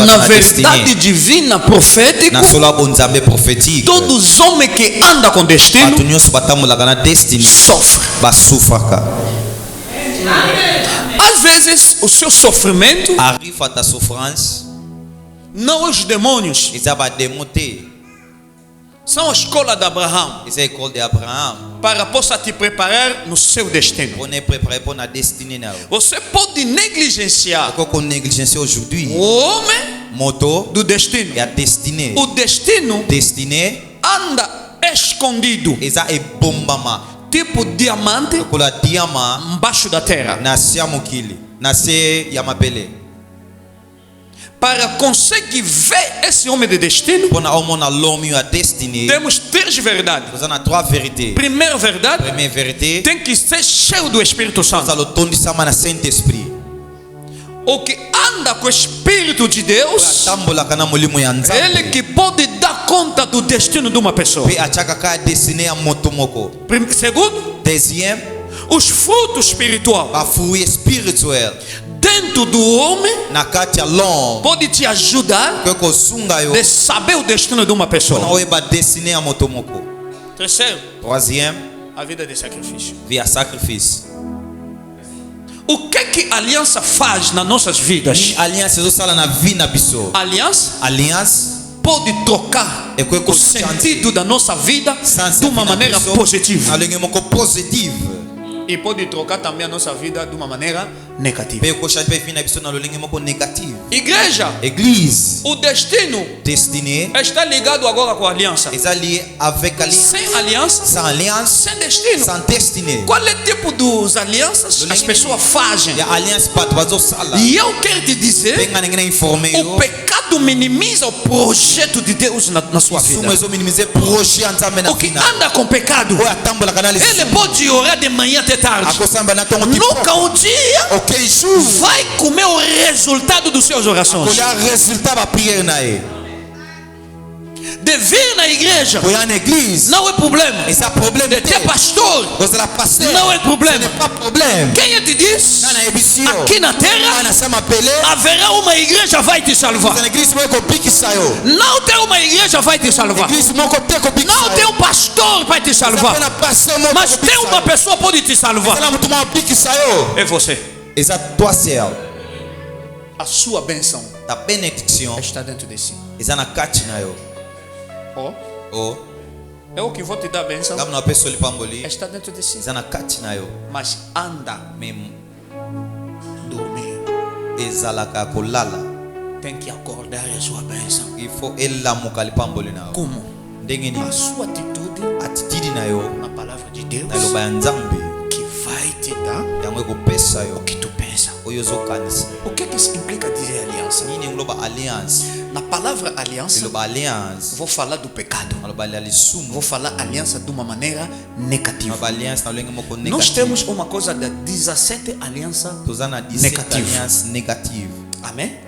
Na verdade divina profética, todos os homens que andam com destino sofrem. Às vezes o seu sofrimento não é os demônios, são a escola de Abraão, para possa te preparar no seu destino. Você pode negligenciar o homem do destino. O destino anda escondido, tipo diamante embaixo da terra. Para conseguir ver esse homem de destino, temos três verdades. Primeira verdade, tem que ser cheio do Espírito Santo. O que anda com o Espírito de Deus, ele que pode dar conta do destino de uma pessoa. Segundo, os frutos espirituais dentro do homem pode te ajudar a saber o destino de uma pessoa. Terceiro, a vida de sacrifício. O que a aliança faz nas nossas vidas? Aliança pode trocar o sentido da nossa vida de uma maneira positiva. E pode trocar também a nossa vida de uma maneira negativa. Igreja, o destino está ligado agora com a aliança. Sem aliança, sem destino. Qual é o tipo de alianças as pessoas fazem? E eu quero te dizer, o pecado minimiza o projeto de Deus na sua vida. O que anda com pecado, ele pode orar de manhã até tarde, nunca um dia vai comer o resultado dos seus orações. De vir na igreja não é problema. De ter pastor não é problema. Quem te diz? Aqui na terra haverá uma igreja vai te salvar. Não tem uma igreja vai te salvar. Não tem um pastor vai te salvar. Mas tem uma pessoa pode te salvar. É você. A sua bênção está dentro de si. Eu que vou te dar a bênção está dentro de si. Mas anda dormir, tem que acordar a sua bênção. Como? A sua atitude na palavra de Deus que vai te dar o que tu pensa. O que isso implica dizer aliança? Na palavra aliança, vou falar do pecado. Vou falar aliança de uma maneira negativa. Nós temos uma coisa de 17 alianças negativas. Amém?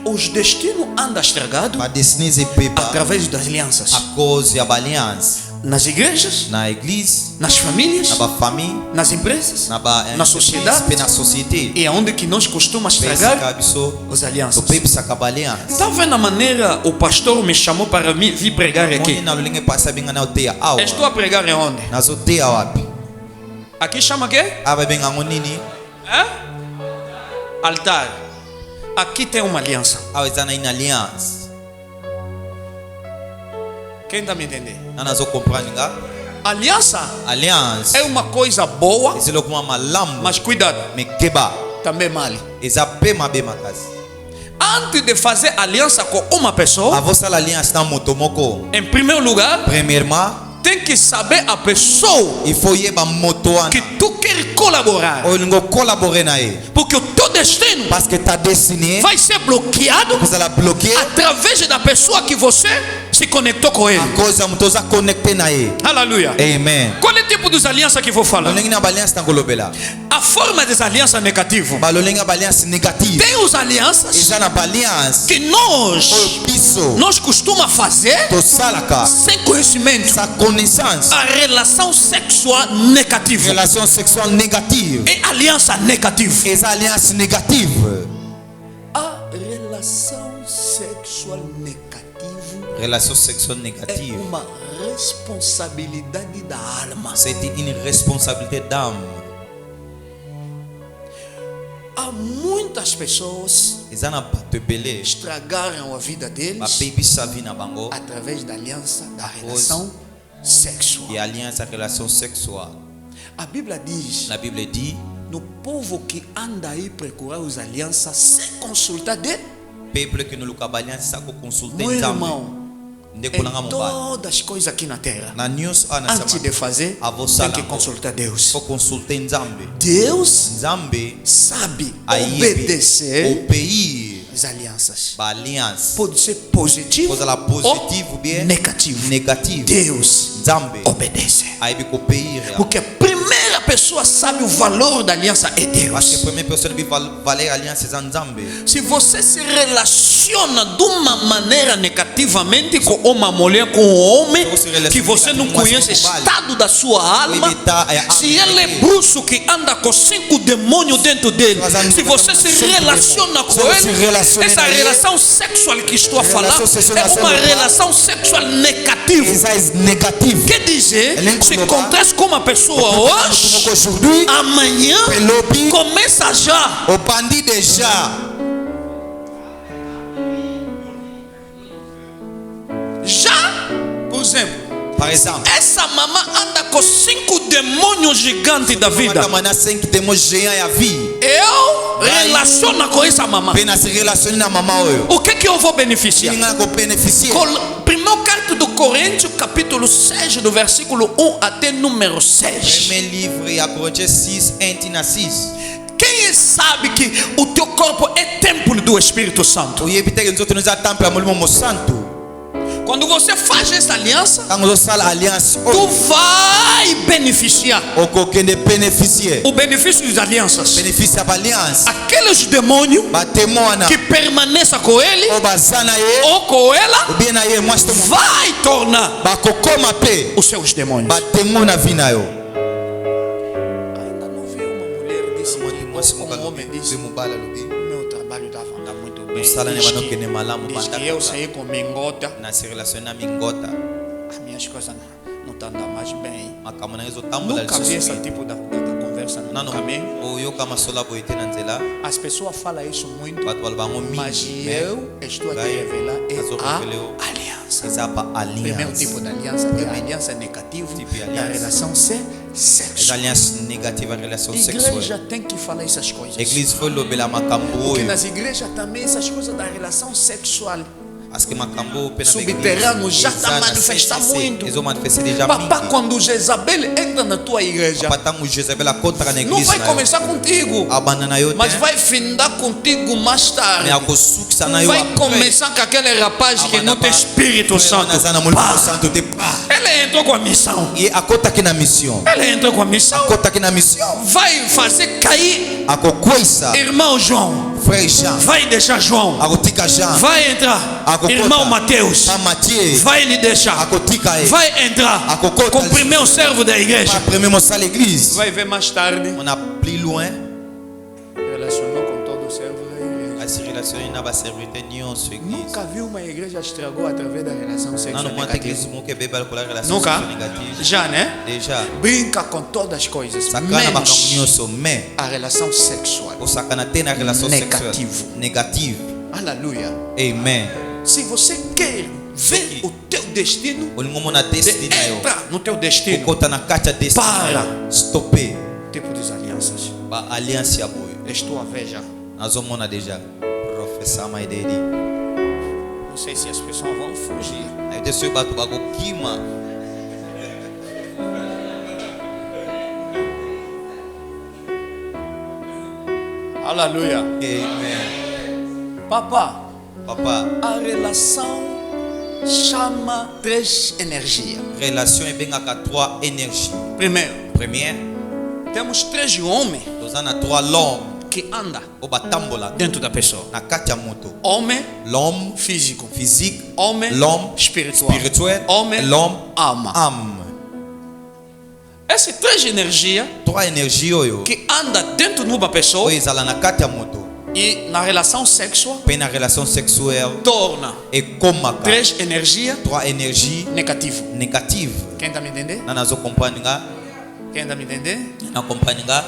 Os destinos andam estragados através das alianças. Nas igrejas, nas famílias, nas empresas, na sociedade. E é onde que nós costumamos estragar as alianças. Está vendo a maneira o pastor me chamou para vir pregar aqui? Estou a pregar onde? Aqui chama o quê? Altar. Aqui tem uma aliança. Quem está me entendendo? Aliança é uma coisa boa, mas cuidado, também mal. Antes de fazer aliança com uma pessoa, em primeiro lugar, tem que saber a pessoa que tu quer colaborar. Porque o teu destino vai ser bloqueado através da pessoa que você se conectou com ele. Aleluia. Amen. Qual é o tipo de aliança que vou falar? A forma das alianças negativas. Tem os alianças que nós costumamos fazer sem conhecimento. A relação sexual negativa. É aliança negativa. A relação sexual negativa. É uma responsabilidade da alma. C'est une responsabilité d'âme. Há muitas pessoas estragaram a vida deles através da aliança da relação sexual. E aliança relação sexual. A Bíblia diz, no povo que anda aí procurar as alianças sem consultar Deus. Meu irmão, em todas as coisas aqui na terra, antes de fazer, tem que consultar Deus. Deus sabe obedecer as alianças. Pode ser positivo ou negativo. Deus obedece. Porque a primeira pessoa sabe o valor da aliança é Deus. Se você se relaciona de uma maneira negativamente com uma mulher, com um homem, que você não conhece o estado da sua alma, se ele é bruxo que anda com 5 demônios dentro dele, se você se relaciona com ele, essa relação sexual que estou a falar é uma relação sexual negativa. Quer dizer, se acontece com uma pessoa hoje, amanhã começa já. Já, por exemplo, essa mamã anda com 5 demônios gigantes da vida. Eu relaciono com essa mamã. O que eu vou beneficiar? 1 carta do Coríntios, capítulo 6, do versículo 1 até número 6. Quem sabe que o teu corpo é templo do Espírito Santo? Quando você faz essa aliança, tu vai beneficiar. O benefício das alianças. Aqueles demônios que permaneçam com ele ou com ela, vai tornar os seus demônios. Ainda não vi uma mulher disse, um homem disse, meu trabalho estava andando muito bem. Diz que eu saí com mingota. As minhas coisas não estão andando mais bem. Nunca vi esse tipo de conversa no caminho. As pessoas falam isso muito, mas eu estou a te revelar a aliança. O primeiro tipo de aliança é a aliança negativa da relação sexual. A igreja tem que falar essas coisas. Porque nas igrejas também essas coisas da relação sexual subterrâneo já está manifestando muito. Papá, quando Jezabel entra na tua igreja, não vai começar contigo, mas vai findar contigo mais tarde. Vai começar com aquele rapaz que não tem Espírito Santo. Ele entrou com a missão. Ele entrou com a missão. Vai fazer cair irmão João. Vai deixar João. Vai entrar irmão Mateus. Vai lhe deixar. Vai entrar com o primeiro servo da igreja. Vai ver mais tarde. Relacionou com todo o servo da igreja. Nunca vi uma igreja estragou através da relação sexual negativa. Nunca? Já, né? Brinca com todas as coisas, menos a relação sexual negativa. Aleluia. Amen. Se você quer ver o teu destino, entra no teu destino para tipo de alianças. Estou a ver já. Não sei se as pessoas vão fugir. Aleluia. Amen. Papá, a relação chama 3 energias. Relation est bien à 3 énergies. Première, temos 3 homens que andam dentro da pessoa. Homem, l'homme físico. Physique, Homem, l'homme spirituel. Homem, l'homme âme. Essas 3 energias que andam dentro de uma pessoa e na relação sexual torna 3 energias negativas. Quem está me entendendo? Quem está me entendendo?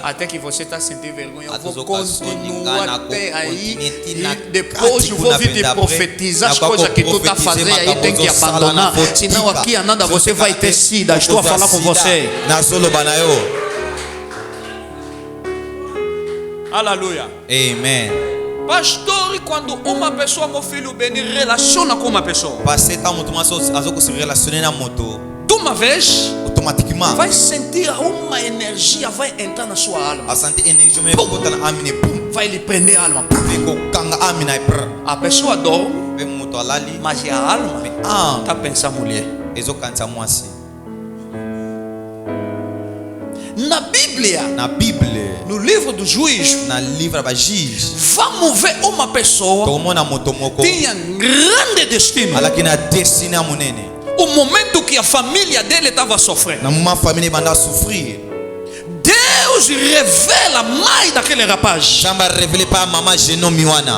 Até que você está sentindo vergonha, eu vou continuar até aí e depois eu vou vir te profetizar as coisas que tu está fazendo aí, tem que abandonar, senão aqui a nada você vai ter sida. Estou a falar com você. Aleluia. Amen. Pastor, quando uma pessoa, meu filho, bem, relaciona com uma pessoa, de uma vez vai sentir uma energia, vai entrar na sua alma, vai lhe prender a alma. A pessoa dorme, mas a alma está pensando mulher. Na Bíblia, no livro do Juízo, vamos ver uma pessoa tinha grande destino. O momento que a família dele estava sofrendo, Deus revela mais daquele rapaz.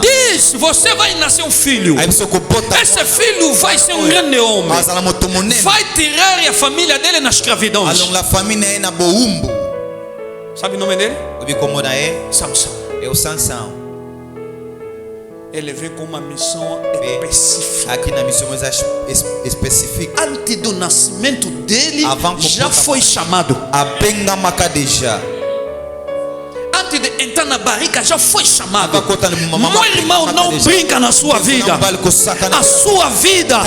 Diz: você vai nascer um filho. Esse filho vai ser um grande homem. Vai tirar a família dele na escravidão. Sabe o nome dele? Sansão. Ele vem com uma missão específica. Antes do nascimento dele, já foi chamado. Antes de entrar na barriga, já foi chamado. Meu irmão, não brinca na sua vida. A sua vida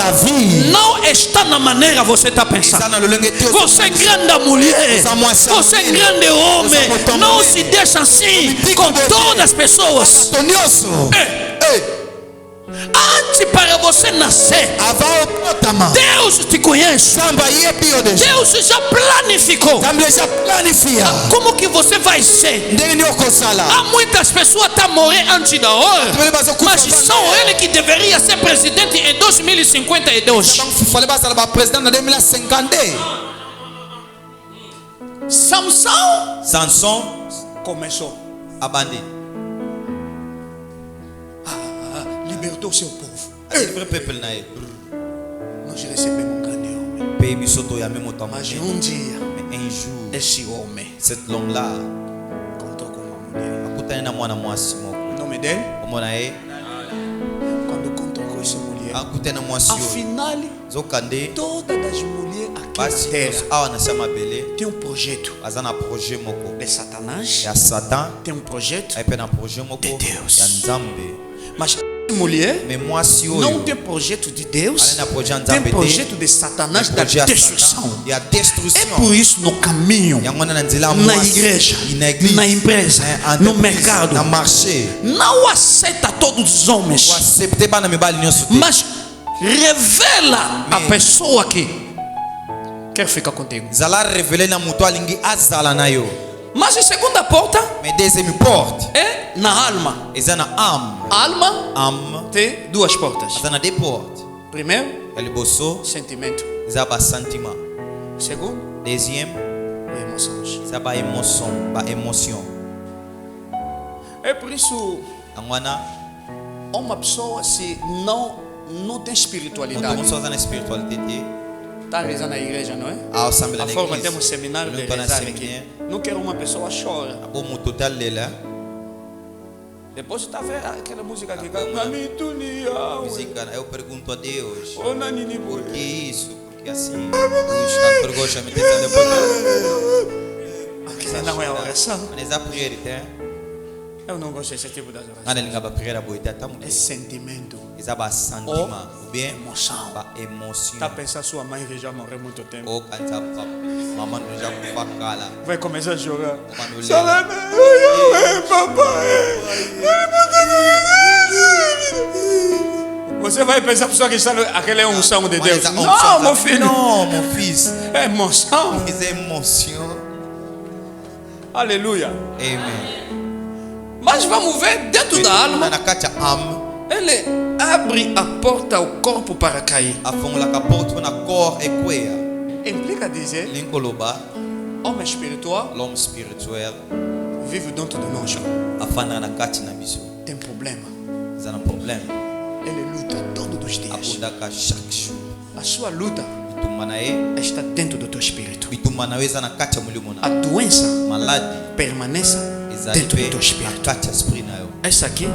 não está na maneira que você está pensando. Você é grande mulher, você é grande homem. Não se deixa assim com todas as pessoas. Antes para você nascer, Deus te conhece. Deus já planificou como que você vai ser. Há muitas pessoas que estão morrendo antes da hora, mas são eles que deveriam ser presidente em 2052. Samson começou a bandir. Libertou o seu povo. Nós recebemos um grande homem. Mas um dia, esse homem encontrou com uma mulher. O nome dele? Quando encontrou com essa mulher, afinal, todas as mulheres aqui na terra tem um projeto de Satanás, tem um projeto de Deus. Mas mulher não tem projeto de Deus, tem projeto de Satanás, da destruição. É por isso no caminho, na igreja, na empresa, no mercado, não aceita todos os homens, mas revela a pessoa que quer ficar contigo. Mas a segunda porta é na alma. Alma tem 2 portas. Primeiro, sentimento. Segundo, emoções. É por isso, uma pessoa se não tem espiritualidade, está rezando na igreja, não é? A forma temos seminário de rezar aqui. Não quero uma pessoa chora. Depois está vendo aquela música que eu pergunto a Deus, por que isso? Porque assim, não é oração. Eu não gosto desse tipo de oração. É sentimento ou emoção. Está pensando sua mãe que já morreu há muito tempo. Vai começar a chorar. Você vai pensar pessoa que está aquele é unção de Deus. Não, mon fils. Non, mon fils. Émotion. Les émotions. Alléluia. Amen. Mas vamos ver dentro da alma. Ele abre a porta ao corpo para cair. Implica dizer, homem espiritual, l'homme spirituel, vive dentro de nós. Tem problema. Ele luta todos os dias. A sua luta está dentro do teu espírito. A doença permanece dentro do teu espírito. Essa aqui